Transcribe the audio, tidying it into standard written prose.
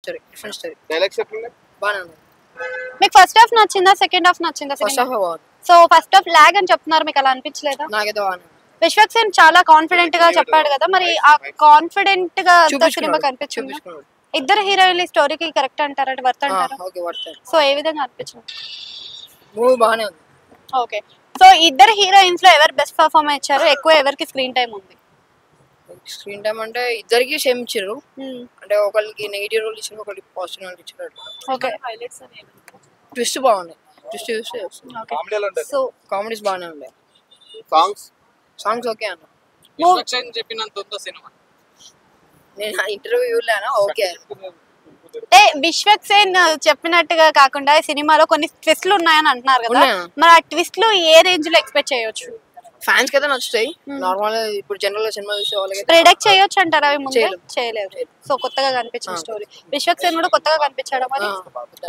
Story different story dialogues ఎట్లున్నాయి? బాగానే ఉంది. మీకు ఫస్ట్ హాఫ్ నచ్చిందా సెకండ్ హాఫ్ నచ్చిందా ఫస్ట్ హాఫ్ బాగుంది. సో ఫస్ట్ హాఫ్ లాగ్ అని చెప్తున్నారు, మీకు అలా అనిపించలేదా? నాకైతే బాగానే ఉంది. విశ్వక్ సేన్ చాలా కాన్ఫిడెంట్ గా చెప్పాడు కదా, మరి ఆ కాన్ఫిడెంట్ గా సినిమా చూపించుకున్నాడు. కనిపించింది. చూపించుకున్నాడు. ఇద్దరు హీరోయిన్ల స్టోరీకి కరెక్ట్ అంటారా, వర్త్ అంటారా? Okay worth. సో ఏ విధంగా అనిపించింది? మూవీ బాగానే ఉంది. ఓకే, సో ఇద్దరు హీరోయిన్స్ లో ఎవరు బెస్ట్ పర్ఫార్మెన్స్ ఇచ్చారు, ఎక్కువ ఎవరికి స్క్రీన్ టైం ఉంది? స్క్రీన్ టైం అంటే ఇద్దరికి సేమ్ ఇచ్చారు. అంటే ఒకరికి నెగిటివ్ రోల్ ఇచ్చారు, ఒకరికి పాజిటివ్ రోల్ ఇచ్చారు. ఓకే, ట్విస్ట్ బాగున్నాయి. ట్విస్ట్ చూస్తే కామెడీ ఎలా ఉంటుంది? సో కామెడీస్ బాగానే ఉన్నాయి. సాంగ్స్ ఓకే అన్న. చెప్పినంత ఉందో సినిమా? నేను ఇంటర్వ్యూ లేనా ఓకే. అంటే విశ్వక్ సేన్ చెప్పినట్టుగా కాకుండా ఈ సినిమాలో కొన్ని ట్విస్ట్లు ఉన్నాయని అంటున్నారు కదా, ఉన్నాయా? మరి ఆ ట్విస్ట్లు ఏ రేంజ్ లో ఎక్స్పెక్ట్ చేయొచ్చు? ఫ్యాన్స్ కదా నచ్చుతాయి. నార్మల్ ఇప్పుడు జనరల్ గా సినిమా చూసే వాళ్ళకి ప్రెడిక్ట్ చేయొచ్చు అంటారా అవి ముందే? చేయలేం. చేయలేరు. సో కొత్తగా కనిపించిన స్టోరీ. విశ్వక్ సేన్ కూడా కొత్తగా కనిపించాడా మరి?